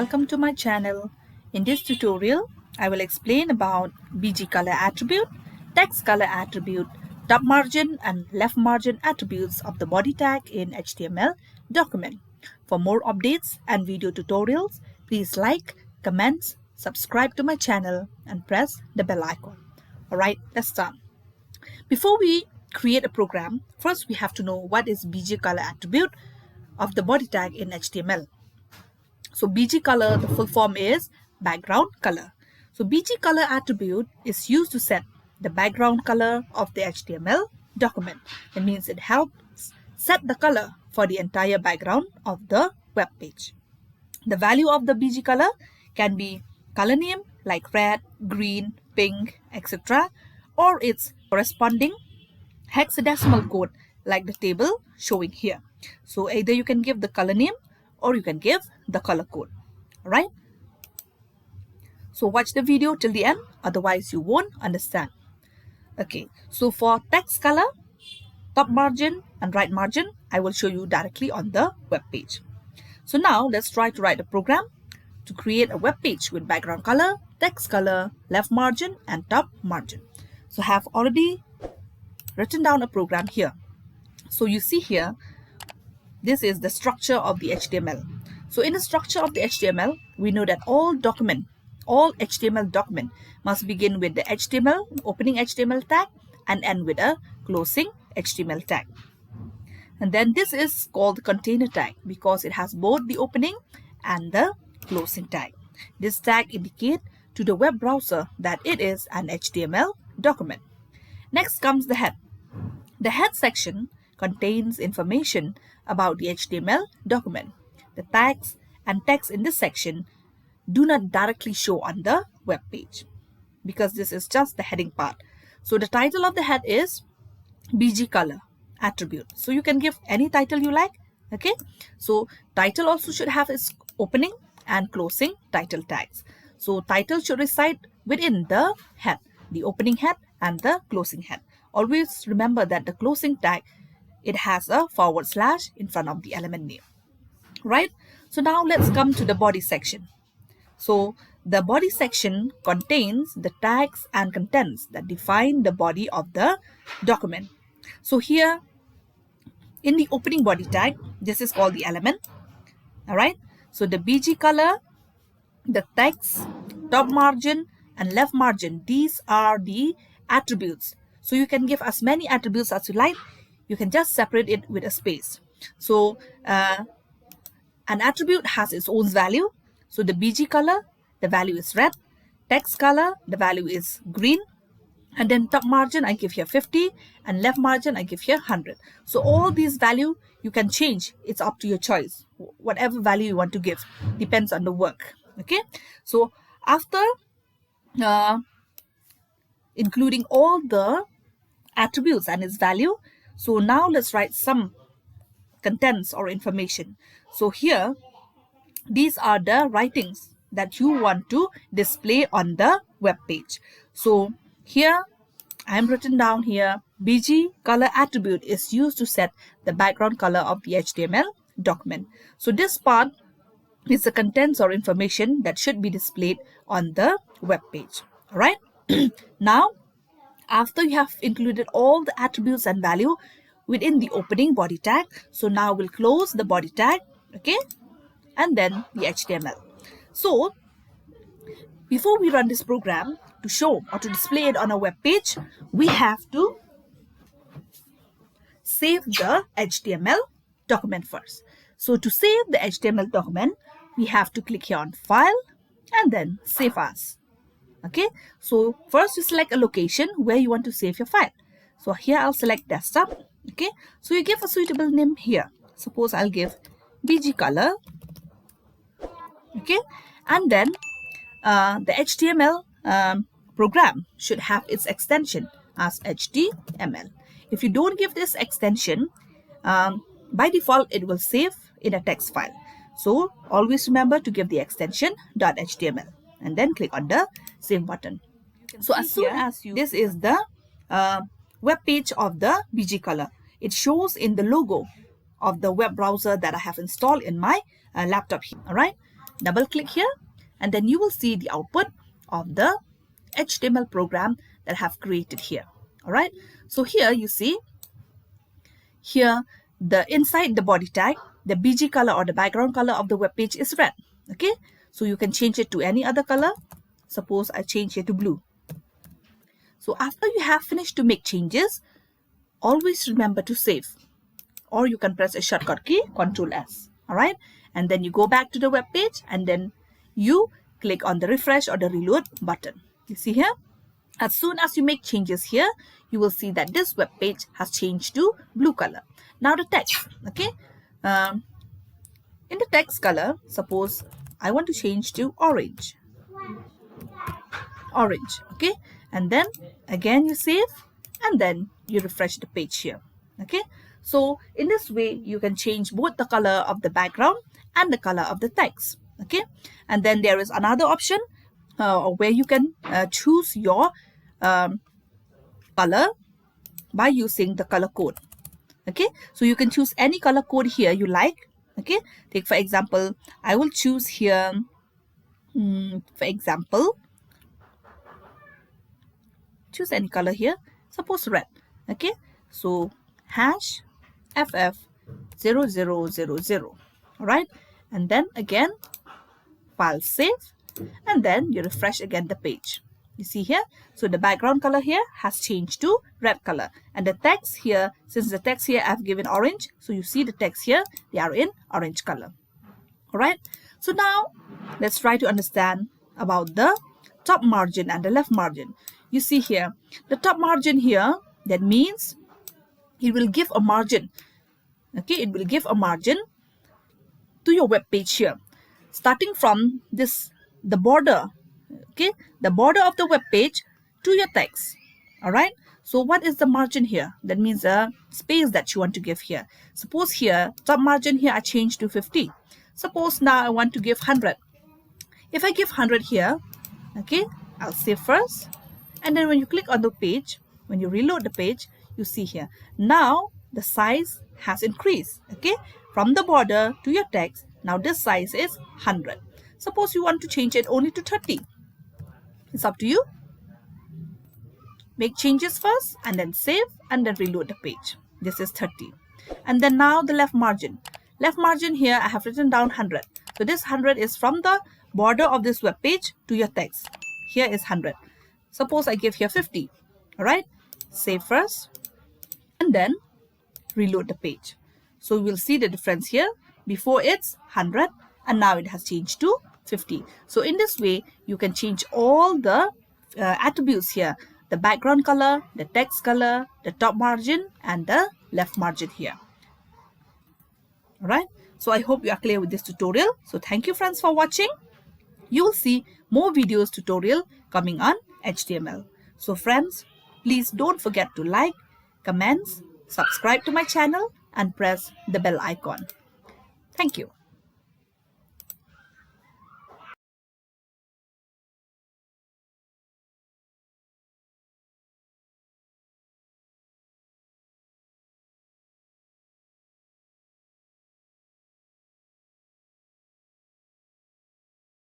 welcome to my channel. In this tutorial, I will explain about BGCOLOR attribute, TEXTCOLOR attribute, top margin and left margin attributes of the body tag in HTML document. For more updates and video tutorials, please like, comment, subscribe to my channel and press the bell icon. Alright, let's start. Before we create a program, first we have to know what is BGCOLOR attribute of the body tag in HTML. So BGCOLOR, the full form is background color. So BGCOLOR attribute is used to set the background color of the HTML document. That means it helps set the color for the entire background of the web page. The value of the BGCOLOR can be color name like red, green, pink, etc. or its corresponding hexadecimal code like the table showing here. So either you can give the color name or you can give the color code. Alright? So watch the video till the end, otherwise you won't understand. Okay, so for text color, top margin and right margin, I will show you directly on the web page. So now let's try to write a program to create a web page with background color, text color, left margin and top margin. So I have already written down a program here. So you see here, this is the structure of the HTML. So in the structure of the HTML, we know that all HTML document must begin with the HTML, opening HTML tag and end with a closing HTML tag. And then this is called the container tag because it has both the opening and the closing tag. This tag indicates to the web browser that it is an HTML document. Next comes the head. The head section contains information about the HTML document. The tags and text in this section do not directly show on the web page because this is just the heading part. So the title of the head is BGCOLOR attribute. So you can give any title you like. Okay. So title also should have its opening and closing title tags. So title should reside within the head, the opening head and the closing head. Always remember that the closing tag, it has a / in front of the element name. Right? So now let's come to the body section. So the body section contains the tags and contents that define the body of the document. So here in the opening body tag, this is called the element. Alright? So the BGCOLOR, the text, top margin and left margin, these are the attributes. So you can give as many attributes as you like. You can just separate it with a space. So an attribute has its own value. So the BGCOLOR, the value is red. Text color, the value is green. And then top margin, I give here 50. And left margin, I give here 100. So all these value you can change. It's up to your choice. Whatever value you want to give depends on the work. Okay. So after including all the attributes and its value, so now let's write some contents or information. So here, these are the writings that you want to display on the web page. So here I am written down here, BGCOLOR attribute is used to set the background color of the HTML document. So this part is the contents or information that should be displayed on the web page. All right. Now, after you have included all the attributes and value within the opening body tag, so now we'll close the body tag, okay, and then the HTML. So before we run this program to show or to display it on a web page, we have to save the HTML document first. So to save the HTML document, we have to click here on File and then Save As. Okay, so first you select a location where you want to save your file. So here I'll select desktop. Okay, so you give a suitable name here. Suppose I'll give BGCOLOR. Okay, and then the HTML program should have its extension as HTML. If you don't give this extension, by default it will save in a text file. So always remember to give the extension .html and then click on the save button. So as soon as this is the web page of the BGCOLOR. It shows in the logo of the web browser that I have installed in my laptop here. All right. double click here, and then you will see the output of the HTML program that I have created here. All right, so here you see here the inside the body tag, the BG color or the background color of the web page is red. Okay, so you can change it to any other color. Suppose I change it to blue. So after you have finished to make changes, always remember to save, or you can press a shortcut key Ctrl S. All right, and then you go back to the web page, and then you click on the refresh or the reload button. You see here, as soon as you make changes here, you will see that this web page has changed to blue color. Now the text, okay, in the text color, suppose I want to change to orange, okay, and then again you save, and then you refresh the page here. Okay, so in this way you can change both the color of the background and the color of the text. Okay, and then there is another option where you can choose your color by using the color code. Okay, so you can choose any color code here you like. Okay, take for example, I will choose here for example, choose any color here, suppose red. Okay, so hash FF0000. All right, and then again file save, and then you refresh again the page. You see here, so the background color here has changed to red color, and the text here, since the text here I've given orange, so you see the text here, they are in orange color. All right, so now let's try to understand about the top margin and the left margin. You see here, the top margin here, that means it will give a margin. Okay, it will give a margin to your web page here, starting from this, the border, okay, the border of the web page to your text. All right, so what is the margin here? That means the space that you want to give here. Suppose here, top margin here I change to 50. Suppose now I want to give 100. If I give 100 here, okay, I'll save first, and then when you click on the page, when you reload the page, you see here, now the size has increased. Okay, from the border to your text, now this size is 100. Suppose you want to change it only to 30. It's up to you. Make changes first, and then save, and then reload the page. This is 30. And then now the left margin. Left margin here I have written down 100. So this 100 is from the border of this web page to your text. Here is 100. Suppose I give here 50. All right, save first, and then reload the page. So you will see the difference here. Before it's 100, and now it has changed to 50. So in this way, you can change all the attributes here: the background color, the text color, the top margin, and the left margin here. All right, so I hope you are clear with this tutorial. So thank you friends for watching. You will see more videos tutorial coming on HTML. So friends, please don't forget to like, comment, subscribe to my channel, and press the bell icon. Thank you.